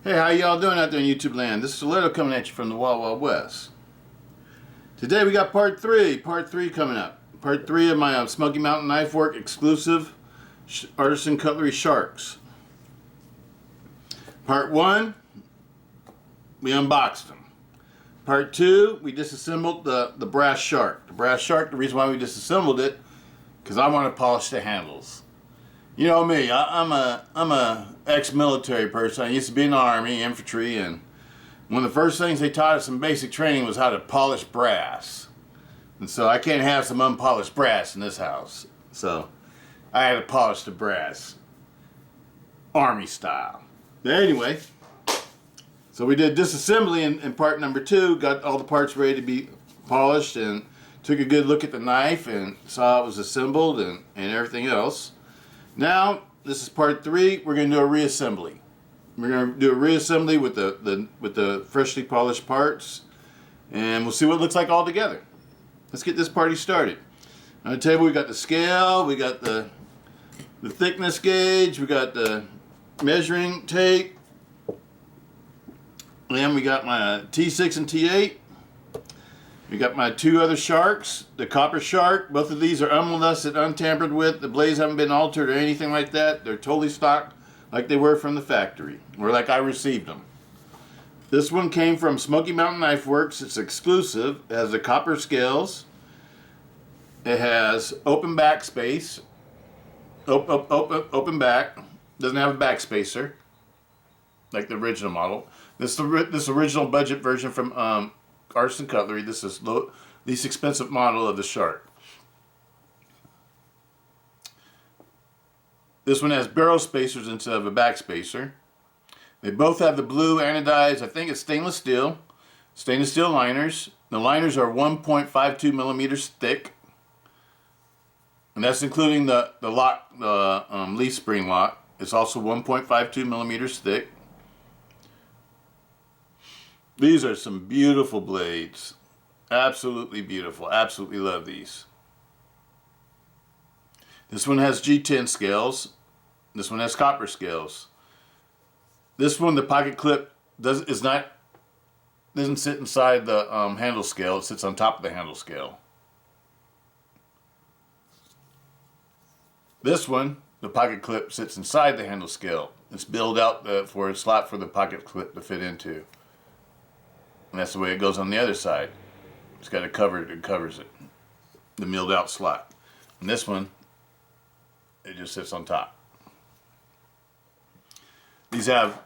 Hey, how y'all doing out there in YouTube land? This is Stiletto coming at you from the Wild Wild West. Today we got part three coming up. Part three of my Smoky Mountain Knife Work exclusive Artisan Cutlery Sharks. Part one, we unboxed them. Part two, we disassembled the brass shark. The brass shark, the reason why we disassembled it, because I want to polish the handles. You know me, I'm a ex-military person. I used to be in the Army, infantry, and one of the first things they taught us in basic training was how to polish brass. And so I can't have some unpolished brass in this house. So I had to polish the brass, Army style. But anyway, so we did disassembly in part number two, got all the parts ready to be polished, and took a good look at the knife and saw it was assembled and everything else. Now, this is part three. We're going to do a reassembly. We're going to do a reassembly with the freshly polished parts, and we'll see what it looks like all together. Let's get this party started. On the table, we got the scale, we got the thickness gauge, we got the measuring tape, and we got my T6 and T8. We got my two other sharks, the copper shark. Both of these are unmolested, untampered with. The blades haven't been altered or anything like that. They're totally stock like they were from the factory, or like I received them. This one came from Smoky Mountain Knife Works. It's exclusive. It has the copper scales. It has open back space. Open back. Doesn't have a back spacer like the original model. This original budget version from Artisan Cutlery. This is the least expensive model of the shark. This one has barrel spacers instead of a back spacer. They both have the blue anodized, I think it's stainless steel liners. The liners are 1.52 millimeters thick, and that's including the lock, leaf spring lock. It's also 1.52 millimeters thick. These are some beautiful blades. Absolutely beautiful. Absolutely love these. This one has G10 scales. This one has copper scales. This one, the pocket clip doesn't sit inside the handle scale. It sits on top of the handle scale. This one, the pocket clip sits inside the handle scale. It's built out for a slot for the pocket clip to fit into. And that's the way it goes on the other side. It's got a cover that covers it, the milled out slot. And this one, it just sits on top. These have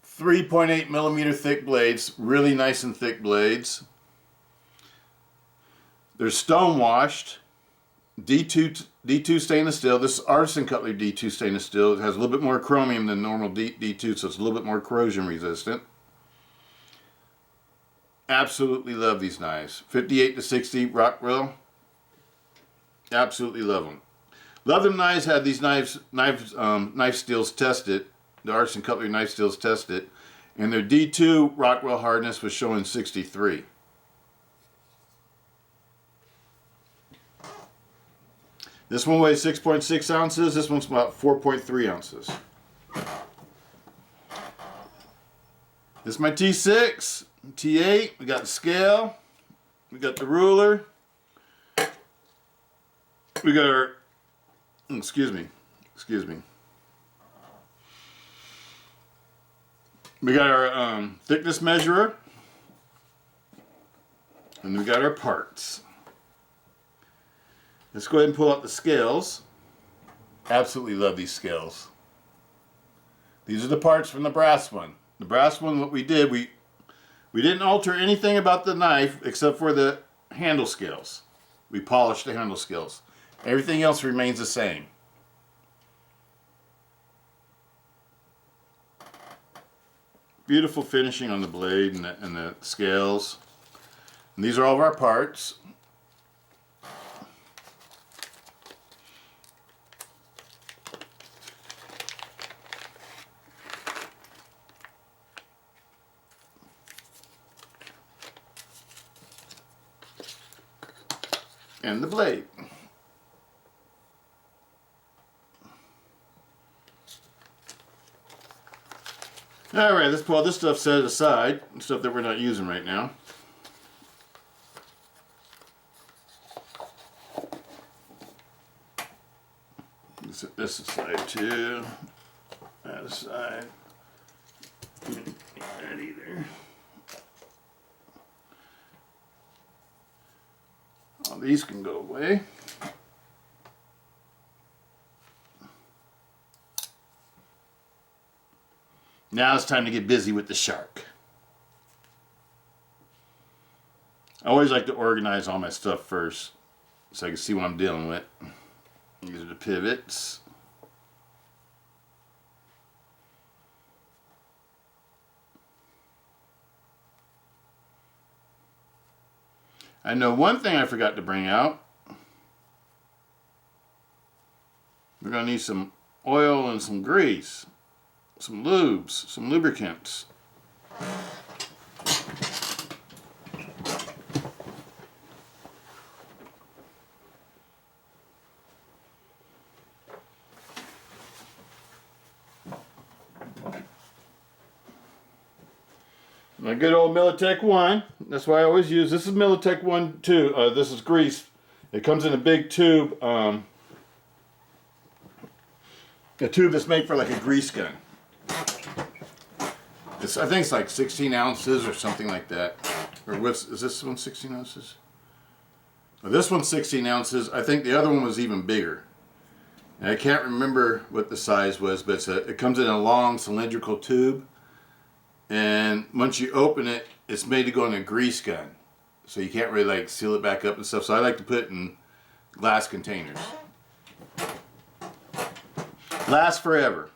3.8 millimeter thick blades, really nice and thick blades. They're stone washed, D2 stainless steel. This is Artisan Cutlery D2 stainless steel. It has a little bit more chromium than normal D2, so it's a little bit more corrosion resistant. Absolutely love these knives. 58 to 60 Rockwell. Absolutely love them. Love them knives had these knife steels tested. The Artisan Cutlery knife steels tested, and their D2 Rockwell hardness was showing 63. This one weighs 6.6 ounces. This one's about 4.3 ounces. This is my T6. T8, we got the scale, we got the ruler, we got our, excuse me, we got our thickness measurer, and we got our parts. Let's go ahead and pull out the scales. Absolutely love these scales. These are the parts from the brass one. The brass one, what we did, we didn't alter anything about the knife except for the handle scales. We polished the handle scales. Everything else remains the same. Beautiful finishing on the blade and the scales. And these are all of our parts. And the blade. Alright, let's pull this stuff set aside, stuff that we're not using right now. Set this aside too. That aside. Not that either. All these can go away. Now it's time to get busy with the shark. I always like to organize all my stuff first so I can see what I'm dealing with. These are the pivots. I know one thing I forgot to bring out. We're going to need some oil and some grease, some lubes, some lubricants. My good old Militech 1. That's why I always use. This is Militech 1 too. This is grease. It comes in a big tube. A tube that's made for like a grease gun. I think it's like 16 ounces or something like that. Or is this one 16 ounces? Well, this one's 16 ounces. I think the other one was even bigger. And I can't remember what the size was, but it comes in a long cylindrical tube. And once you open it, it's made to go in a grease gun. So you can't really like seal it back up and stuff. So I like to put it in glass containers. Lasts forever.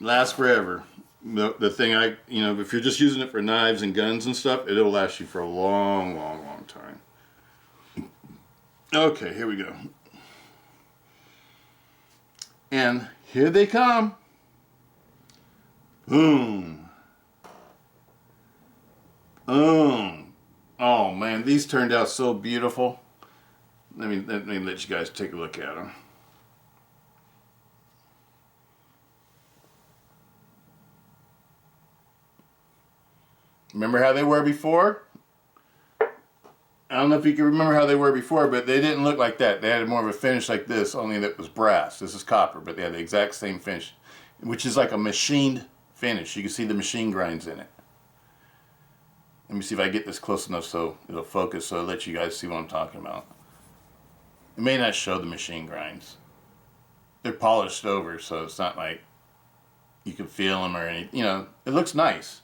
Lasts forever. The thing if you're just using it for knives and guns and stuff, it'll last you for a long, long, long time. Okay, here we go. And here they come. Boom. Oh man, these turned out so beautiful. Let me let you guys take a look at them. Remember how they were before? I don't know if you can remember how they were before, but they didn't look like that. They had more of a finish like this, only that was brass. This is copper, but they had the exact same finish, which is like a machined finish. You can see the machine grinds in it. Let me see if I get this close enough so it'll focus, so I'll let you guys see what I'm talking about. It may not show the machine grinds. They're polished over, so it's not like you can feel them or anything. It looks nice.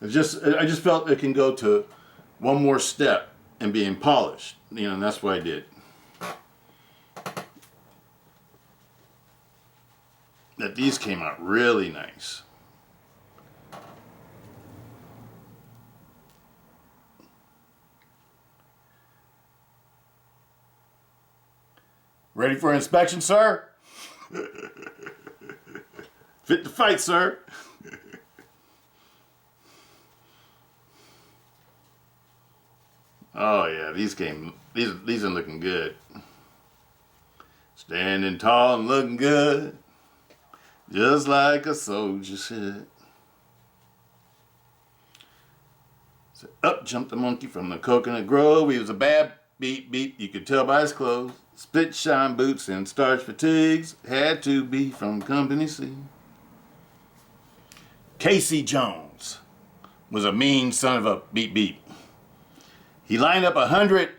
I just felt it can go to one more step and being polished. And that's what I did. That these came out really nice. Ready for inspection, sir? Fit to fight, sir. Oh yeah, these are looking good. Standing tall and looking good, just like a soldier should. So up jumped the monkey from the coconut grove. He was a bad beep beep, you could tell by his clothes. Split shine boots and starch fatigues, had to be from Company C. Casey Jones was a mean son of a beep beep. He lined up 100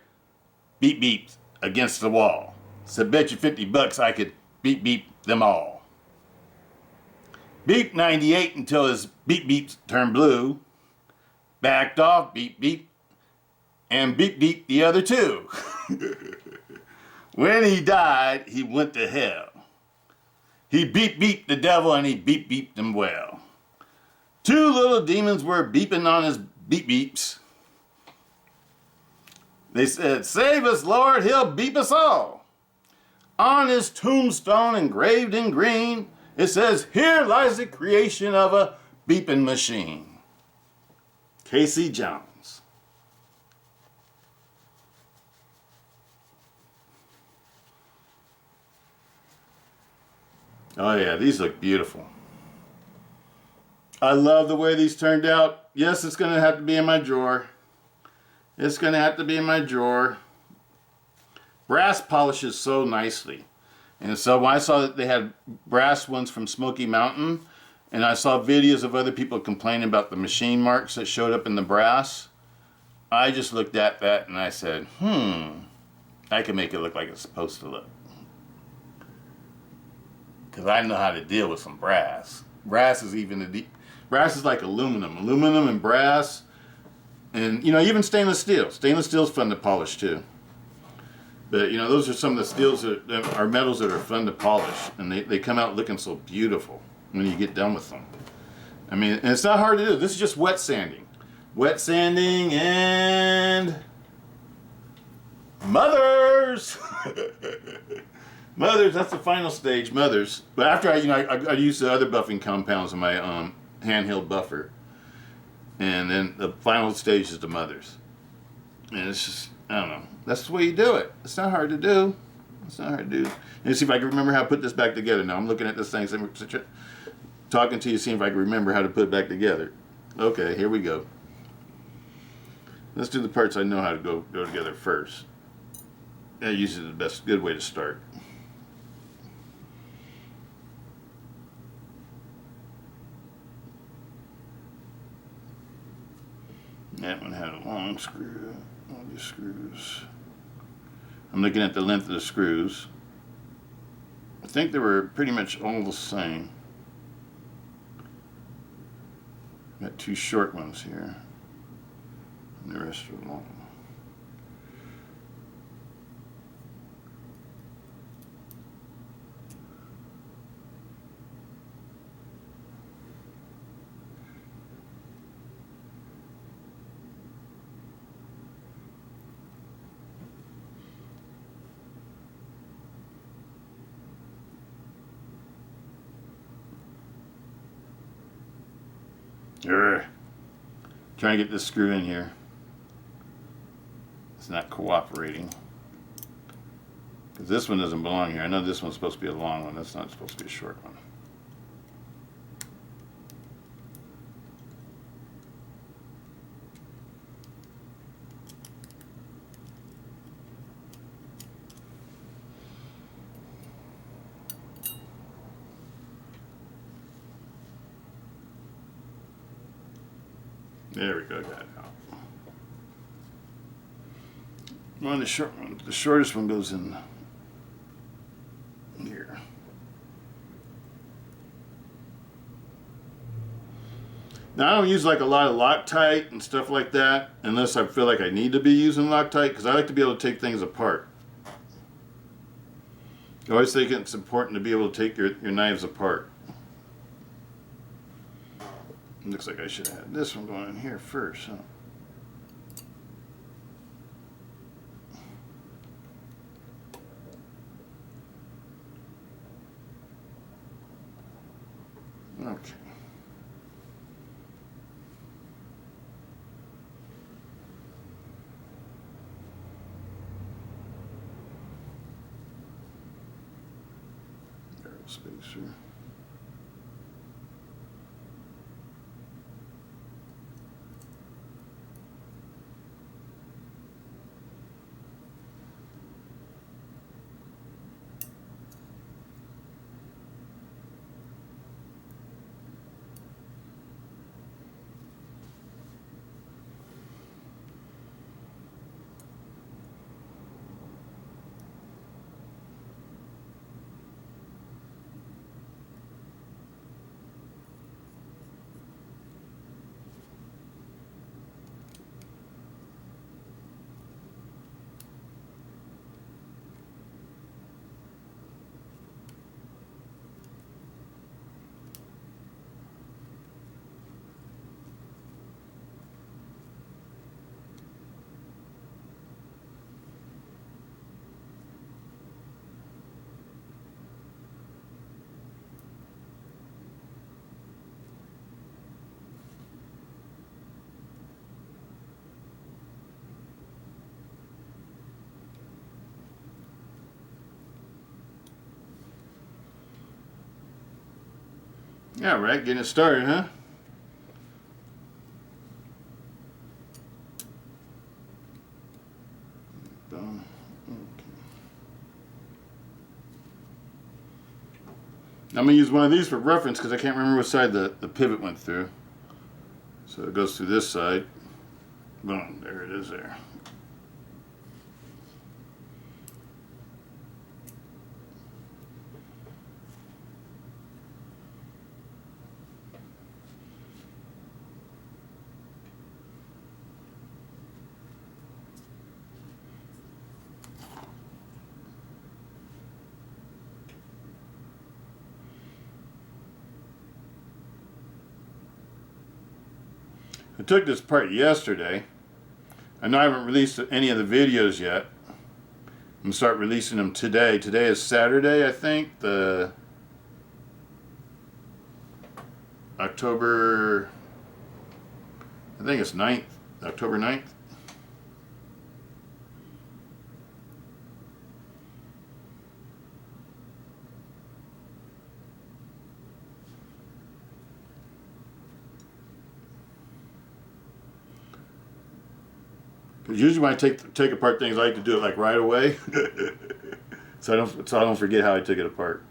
beep beeps against the wall. Said, bet you $50 I could beep beep them all. Beep 98 until his beep beeps turned blue. Backed off, beep beep, and beep beep the other two. When he died, he went to hell. He beep beeped the devil and he beep beeped him well. Two little demons were beeping on his beep beeps. They said, save us, Lord, he'll beep us all. On his tombstone engraved in green, it says, here lies the creation of a beeping machine. Casey Jones. Oh yeah, these look beautiful. I love the way these turned out. Yes, it's going to have to be in my drawer. It's going to have to be in my drawer. Brass polishes so nicely. And so when I saw that they had brass ones from Smoky Mountain, and I saw videos of other people complaining about the machine marks that showed up in the brass, I just looked at that and I said, I can make it look like it's supposed to look. Because I know how to deal with some brass. Brass is brass is like aluminum. Aluminum and brass, and even stainless steel. Stainless steel is fun to polish too. But those are some of the steels that are metals that are fun to polish, and they come out looking so beautiful when you get done with them. I mean, and it's not hard to do. This is just wet sanding. Wet sanding and mothers. Mothers, that's the final stage, mothers. But after I use the other buffing compounds in my handheld buffer. And then the final stage is the mothers. And it's just, I don't know. That's the way you do it. It's not hard to do. It's not hard to do. And see if I can remember how to put this back together now. I'm looking at this thing, talking to you, seeing if I can remember how to put it back together. Okay, here we go. Let's do the parts I know how to go together first. That usually the good way to start. That one had a long screw. All these screws. I'm looking at the length of the screws. I think they were pretty much all the same. Got two short ones here. And the rest are long. Trying to get this screw in here. It's not cooperating. Because this one doesn't belong here. I know this one's supposed to be a long one. That's not supposed to be a short one. There we go, got it out. The shortest one goes in here. Now I don't use like a lot of Loctite and stuff like that unless I feel like I need to be using Loctite, because I like to be able to take things apart. I always think it's important to be able to take your knives apart. Looks like I should have had this one going in here first, huh? Okay. Spacer. Yeah, right, getting it started, huh? I'm going to use one of these for reference because I can't remember which side the pivot went through. So it goes through this side. Boom, there it is there. I took this apart yesterday. I know I haven't released any of the videos yet. I'm going to start releasing them today. Today is Saturday, I think. The October, I think it's 9th. October 9th. Because usually when I take apart things, I like to do it like right away, so I don't forget how I took it apart.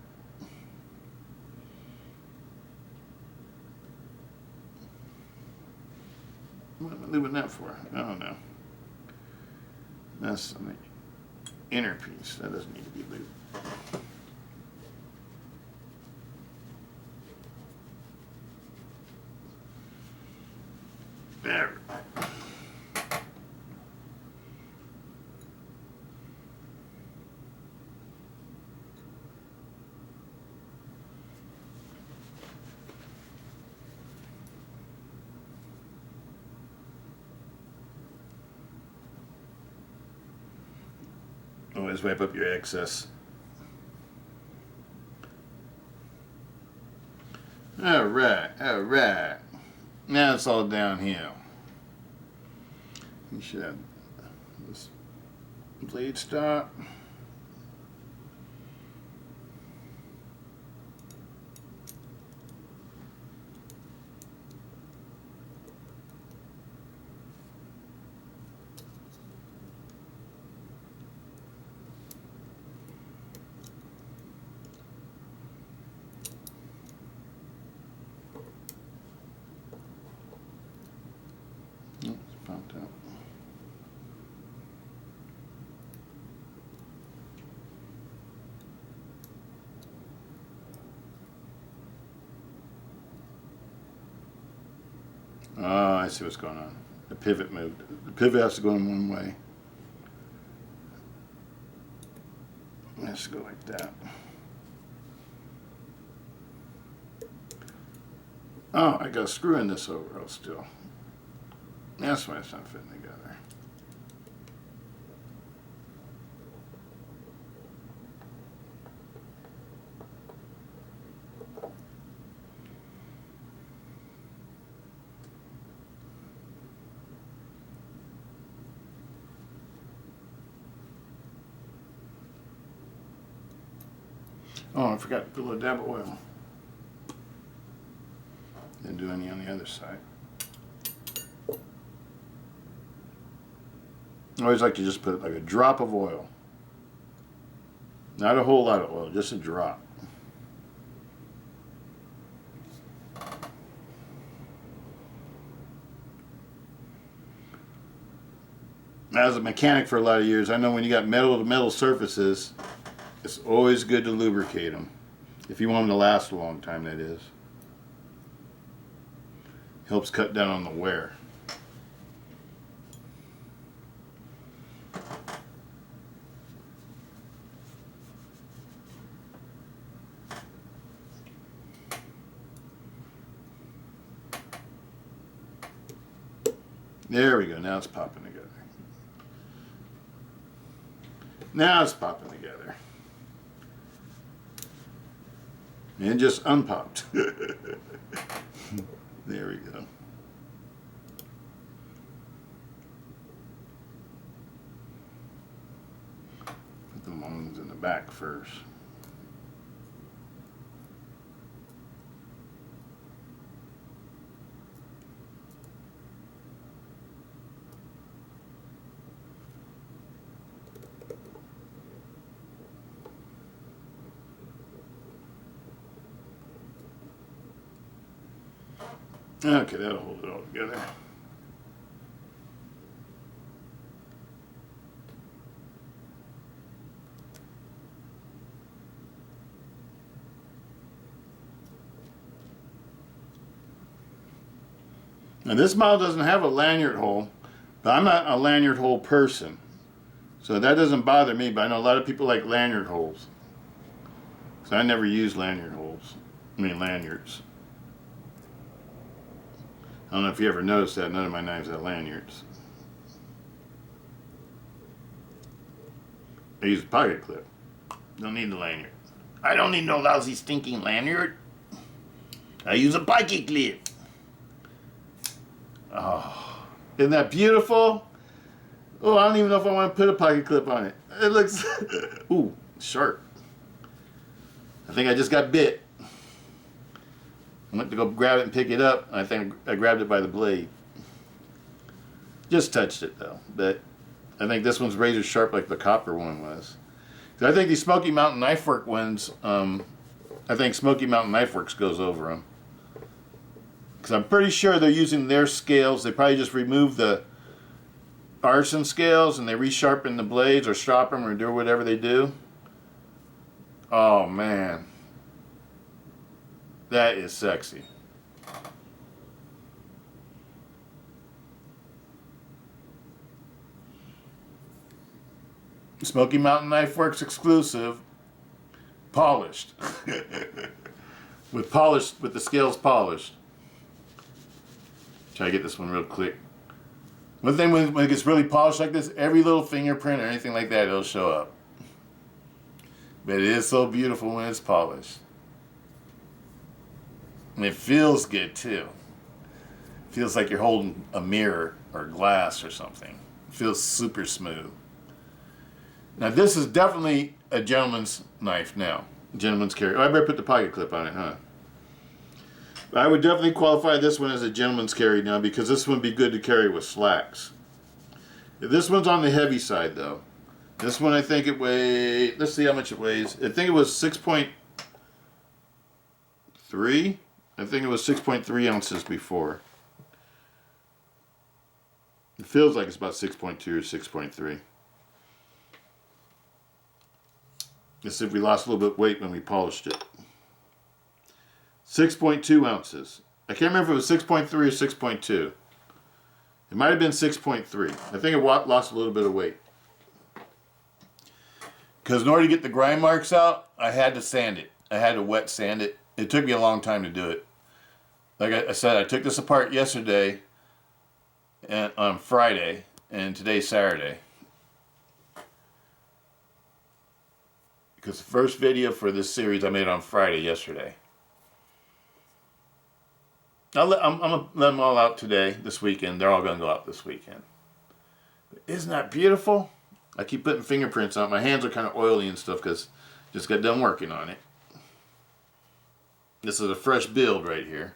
What am I leaving that for? I don't know. That's the inner piece. That doesn't need to be lubed. There. Always wipe up your excess. Alright, alright. Now it's all downhill. You should have this blade stop. Out. Oh, I see what's going on. The pivot moved. The pivot has to go in one way. Let's go like that. Oh, I got a screw in this overall still. That's why it's not fitting together. Oh, I forgot to put a little dab of oil. Didn't do any on the other side. I always like to just put like a drop of oil. Not a whole lot of oil, just a drop. As a mechanic for a lot of years, I know when you got metal to metal surfaces, it's always good to lubricate them. If you want them to last a long time, that is. Helps cut down on the wear. There we go, now it's popping together. Now it's popping together. And just unpopped. There we go. Put the lungs in the back first. Okay, that'll hold it all together. Now this model doesn't have a lanyard hole, but I'm not a lanyard hole person. So that doesn't bother me, but I know a lot of people like lanyard holes. So I never use lanyard holes. I mean lanyards. I don't know if you ever noticed that, none of my knives have lanyards. I use a pocket clip. Don't need the lanyard. I don't need no lousy stinking lanyard. I use a pocket clip. Oh, isn't that beautiful? Oh, I don't even know if I want to put a pocket clip on it. It looks, ooh, sharp. I think I just got bit. I went to go grab it and pick it up. I think I grabbed it by the blade. Just touched it though, but I think this one's razor sharp like the copper one was. I think these Smoky Mountain Knife Work ones, I think Smoky Mountain Knife Works goes over them. Because I'm pretty sure they're using their scales. They probably just remove the artisan scales and they resharpen the blades or strop them or do whatever they do. Oh man, that is sexy. Smoky Mountain Knife Works exclusive, polished. with the scales polished. Try to get this one real quick. One thing when it gets really polished like this, every little fingerprint or anything like that, it'll show up. But it is so beautiful when it's polished. And it feels good too. It feels like you're holding a mirror or glass or something. It feels super smooth. Now this is definitely a gentleman's knife now. Gentleman's carry. Oh, I better put the pocket clip on it, huh? I would definitely qualify this one as a gentleman's carry now because this one would be good to carry with slacks. This one's on the heavy side though. This one I think it weighs, let's see how much it weighs. I think it was 6.3. I think it was 6.3 ounces before. It feels like it's about 6.2 or 6.3. Let's see if we lost a little bit of weight when we polished it. 6.2 ounces. I can't remember if it was 6.3 or 6.2. It might have been 6.3. I think it lost a little bit of weight. Because in order to get the grind marks out, I had to sand it. I had to wet sand it. It took me a long time to do it. Like I said, I took this apart yesterday and on Friday, and today's Saturday. Because the first video for this series I made on Friday yesterday. I'm going to let them all out today, this weekend. They're all going to go out this weekend. But isn't that beautiful? I keep putting fingerprints on it. My hands are kind of oily and stuff because just got done working on it. This is a fresh build right here.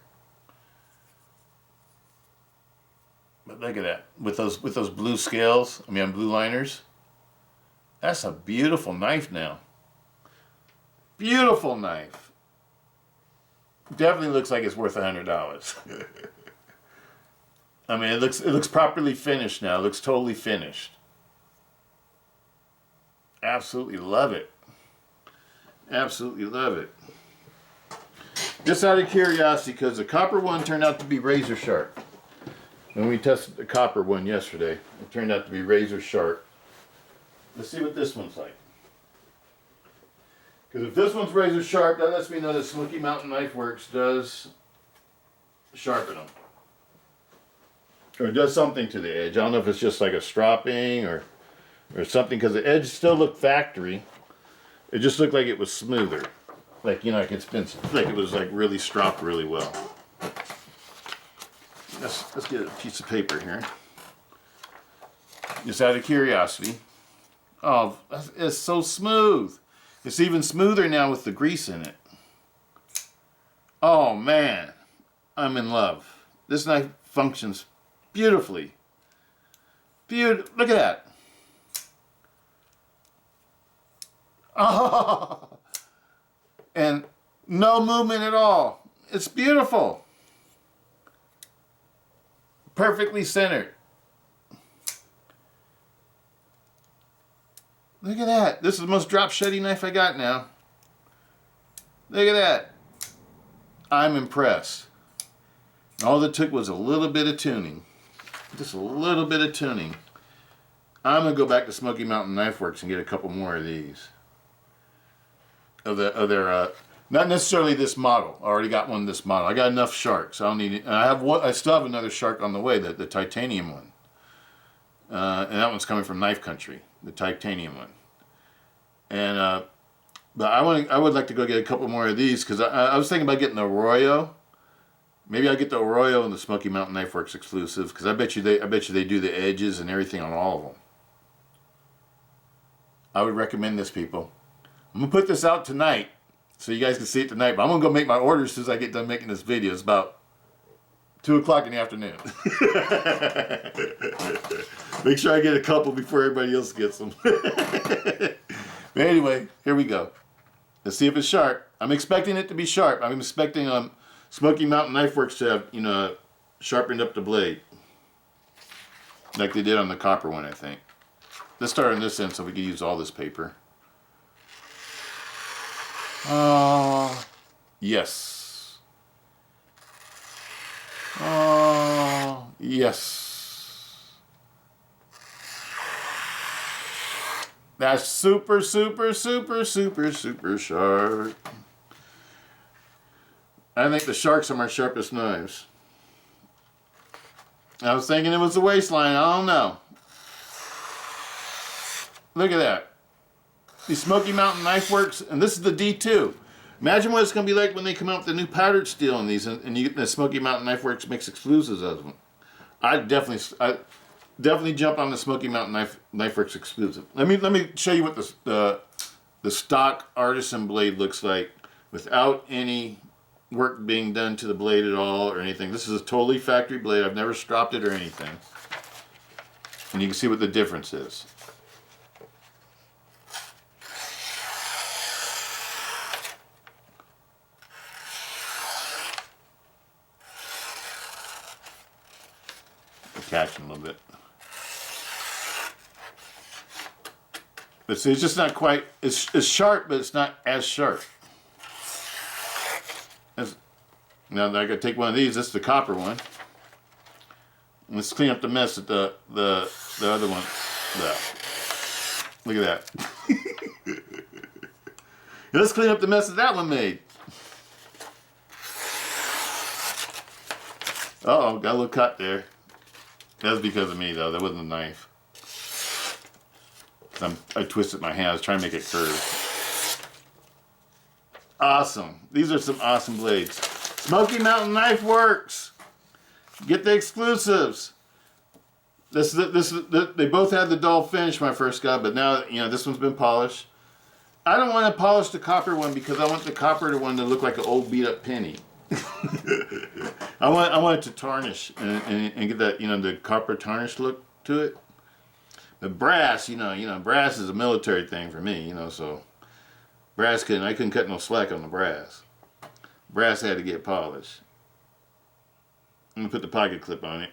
But look at that. With those blue scales, blue liners. That's a beautiful knife now. Beautiful knife. Definitely looks like it's worth $100. It looks properly finished now. It looks totally finished. Absolutely love it. Absolutely love it. Just out of curiosity, because the copper one turned out to be razor sharp. When we tested the copper one yesterday, it turned out to be razor sharp. Let's see what this one's like. Because if this one's razor sharp, that lets me know that Smoky Mountain Knife Works does sharpen them. Or does something to the edge. I don't know if it's just like a stropping or something, because the edge still looked factory. It just looked like it was smoother. Like, like it's been, like it was like really stropped really well. Let's get a piece of paper here. Just out of curiosity. Oh, it's so smooth. It's even smoother now with the grease in it. Oh man, I'm in love. This knife functions beautifully. Look at that. Oh, and no movement at all. It's beautiful. perfectly centered. Look at that. This is the most drop sheddy knife I got now. Look at that. I'm impressed. All it took was a little bit of tuning. Just a little bit of tuning. I'm going to go back to Smoky Mountain Knife Works and get a couple more of these. Of their, not necessarily this model. I already got one of this model. I got enough sharks. I don't need it. And I have one. I still have another shark on the way, the titanium one. And that one's coming from Knife Country, the titanium one. And but I would like to go get a couple more of these because I was thinking about getting the Arroyo. Maybe I'll get the Arroyo and the Smoky Mountain Knife Works exclusive because I bet you they do the edges and everything on all of them. I would recommend this, people. I'm gonna put this out tonight so you guys can see it tonight. But I'm gonna go make my orders as soon as I get done making this video. It's about 2 o'clock in the afternoon. Make sure I get a couple before everybody else gets them. But anyway, here we go. Let's see if it's sharp. I'm expecting it to be sharp. I'm expecting Smoky Mountain Knife Works to have, you know, sharpened up the blade. Like they did on the copper one, I think. Let's start on this end so we can use all this paper. Oh, yes. Oh, yes. That's super, super, super, super, super sharp. I think the sharks are my sharpest knives. I was thinking it was the waistline. I don't know. Look at that. The Smoky Mountain Knife Works, and this is the D2. Imagine what it's going to be like when they come out with the new powdered steel in these, and you get the Smoky Mountain Knife Works makes exclusives of them. I definitely jump on the Smoky Mountain Knife Works exclusive. Let me show you what the stock Artisan blade looks like without any work being done to the blade at all or anything. This is a totally factory blade. I've never stropped it or anything. And you can see what the difference is. Catching a little bit. But see, it's just not quite, it's sharp, but it's not as sharp. Now I gotta take one of these. This is the copper one. Let's clean up the mess that the other one. Look at that. Let's clean up the mess that one made. Uh oh, got a little cut there. That was because of me though. That wasn't a knife. I twisted my hand. I was trying to make it curve. Awesome. These are some awesome blades. Smoky Mountain Knife Works. Get the exclusives. They both had the dull finish when I first got, but now, you know, this one's been polished. I don't want to polish the copper one because I want the copper one to look like an old beat up penny. I want it to tarnish and get that, you know, the copper tarnish look to it. But brass, you know, brass is a military thing for me, you know, so I couldn't cut no slack on the brass. Brass had to get polished. I'm gonna put the pocket clip on it.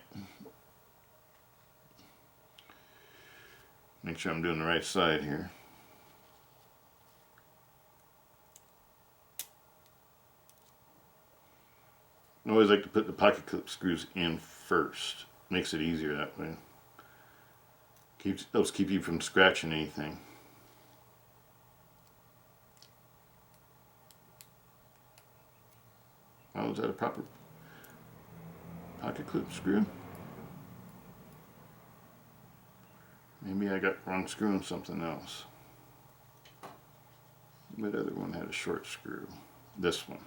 Make sure I'm doing the right side here. I always like to put the pocket clip screws in first. Makes it easier that way. Helps keep you from scratching anything. Oh, is that a proper pocket clip screw? Maybe I got the wrong screw in something else. That other one had a short screw. This one.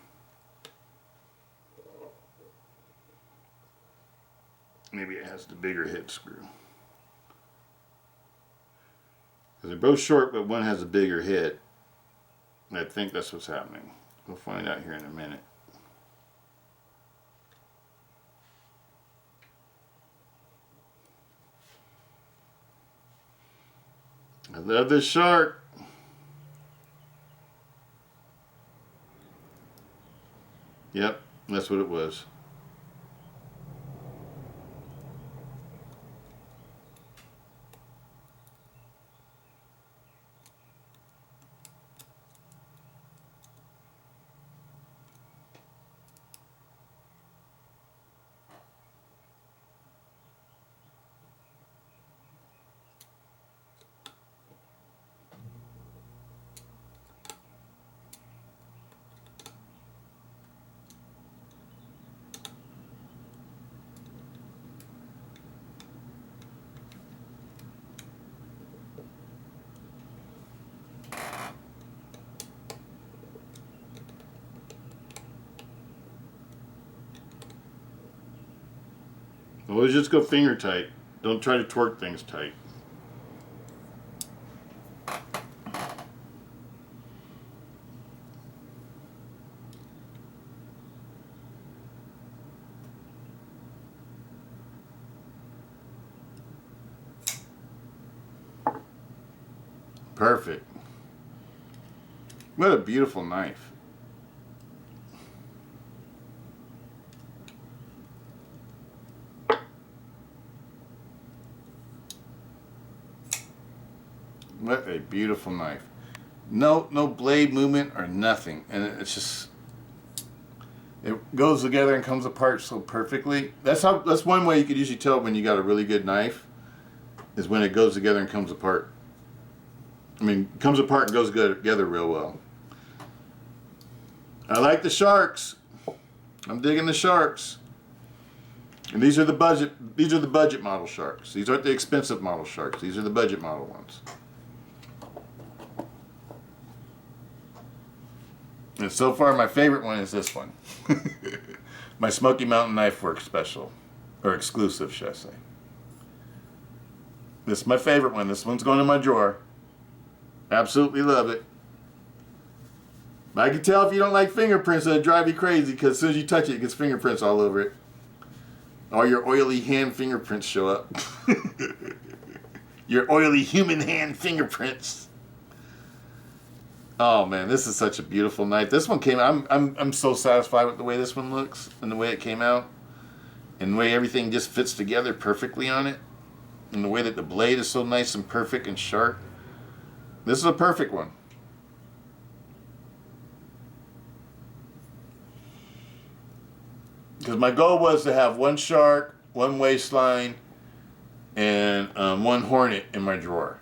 Maybe it has the bigger head screw. Because they're both short, but one has a bigger head. And I think that's what's happening. We'll find out here in a minute. I love this shark. Yep, that's what it was. Always just go finger tight. Don't try to torque things tight. Perfect. What a beautiful knife. What a beautiful knife. No blade movement or nothing. And it's just, it goes together and comes apart so perfectly. That's one way you could usually tell when you got a really good knife, is when it goes together and comes apart. I mean, comes apart and goes together real well. I like the sharks. I'm digging the sharks. And these are the budget model sharks. These aren't the expensive model sharks. These are the budget model ones. And so far, my favorite one is this one. My Smoky Mountain Knife Works Special. Or exclusive, should I say. This is my favorite one. This one's going in my drawer. Absolutely love it. But I can tell if you don't like fingerprints, it'll drive you crazy, because as soon as you touch it, it gets fingerprints all over it. All your oily hand fingerprints show up. Your oily human hand fingerprints. Oh man, this is such a beautiful knife. This one came out. I'm so satisfied with the way this one looks and the way it came out, and the way everything just fits together perfectly on it, and the way that the blade is so nice and perfect and sharp. This is a perfect one. Because my goal was to have one shark, one waistline, and one hornet in my drawer.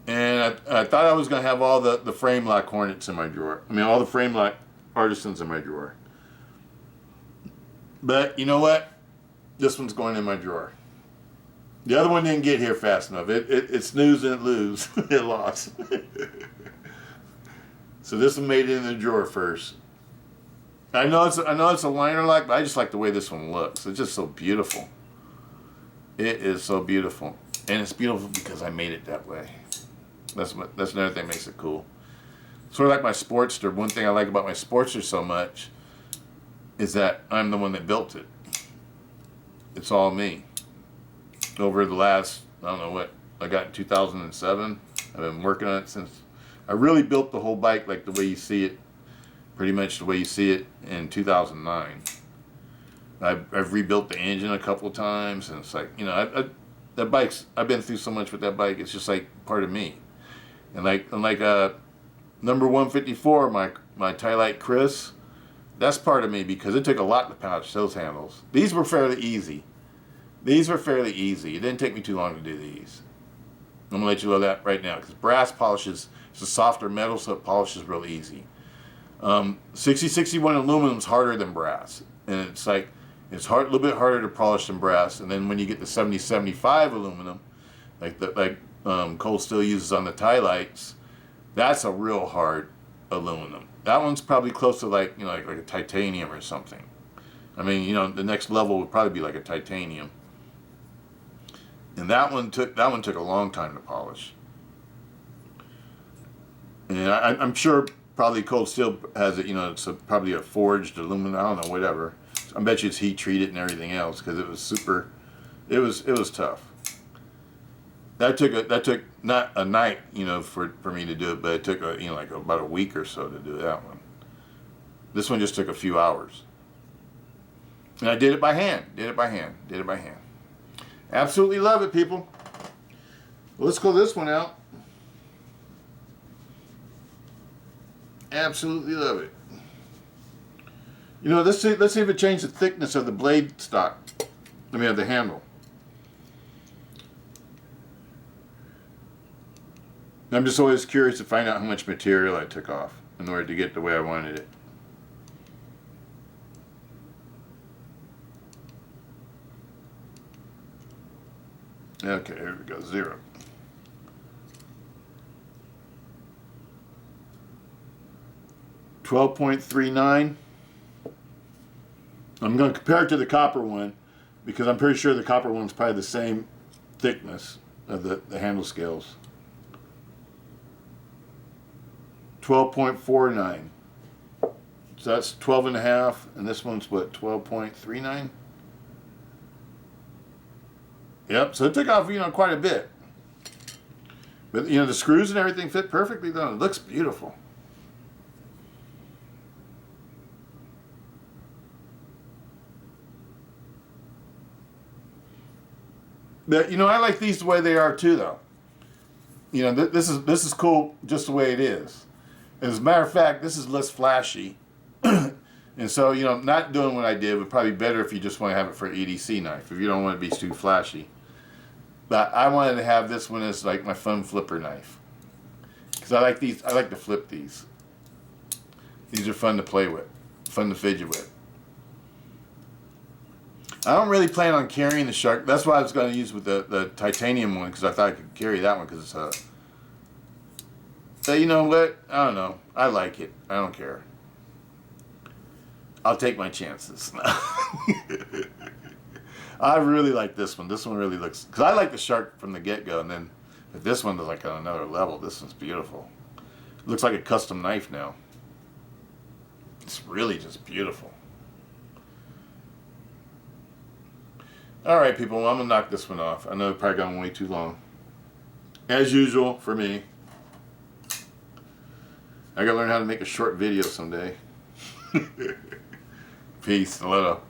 And I thought I was going to have all the frame lock hornets in my drawer. I mean, all the frame lock artisans in my drawer. But you know what? This one's going in my drawer. The other one didn't get here fast enough. It snoozed and it lose. It lost. So this one made it in the drawer first. I know it's a liner lock, but I just like the way this one looks. It's just so beautiful. It is so beautiful, and it's beautiful because I made it that way. That's another thing that makes it cool. Sort of like my Sportster. One thing I like about my Sportster so much is that I'm the one that built it. It's all me. Over the last, I don't know what, I got in 2007. I've been working on it since. I really built the whole bike like the way you see it, pretty much the way you see it in 2009. I've rebuilt the engine a couple of times, and it's like, you know, that bike's, I've been through so much with that bike, it's just like part of me. And like number 154, my Tylite Chris, that's part of me because it took a lot to polish those handles. These were fairly easy. It didn't take me too long to do these. I'm going to let you know that right now, because brass polishes, it's a softer metal, so it polishes real easy. 6061 aluminum is harder than brass, and it's like, it's a little bit harder to polish than brass. And then when you get the 7075 aluminum, like Cold Steel uses on the Tylites, that's a real hard aluminum. That one's probably close to like a titanium or something. I mean, you know, the next level would probably be like a titanium. And that one took a long time to polish. And I'm sure probably Cold Steel has it, you know, it's probably a forged aluminum, I don't know, whatever. I bet you it's heat treated and everything else, because it was super, it was tough. That took not a night, you know, for me to do it, but it took like about a week or so to do that one. This one just took a few hours. And I did it by hand. Absolutely love it, people. Well, let's call this one out. Absolutely love it. You know, let's see if it changed the thickness of the blade stock. Let me have the handle. I'm just always curious to find out how much material I took off in order to get the way I wanted it. Okay, here we go, 0. .39. I'm going to compare it to the copper one because I'm pretty sure the copper one's probably the same thickness of the handle scales. 12.49. So that's 12.5, and this one's what, 12.39? Yep, so it took off, quite a bit. But, the screws and everything fit perfectly though. It looks beautiful. But, I like these the way they are too though. This is cool just the way it is. As a matter of fact, this is less flashy. And so, not doing what I did would probably be better if you just want to have it for an EDC knife, if you don't want to be too flashy. But I wanted to have this one as like my fun flipper knife. Because I like these, I like to flip these. These are fun to play with, fun to fidget with. I don't really plan on carrying the shark. That's why I was going to use with the titanium one, because I thought I could carry that one because it's a... But you know what? I don't know. I like it. I don't care. I'll take my chances. I really like this one. This one really looks... Because I like the shark from the get-go, and then if this one is like on another level, this one's beautiful. It looks like a custom knife now. It's really just beautiful. Alright people, well, I'm going to knock this one off. I know it's probably gone way too long. As usual, for me. I got to learn how to make a short video someday. Peace. Stiletto.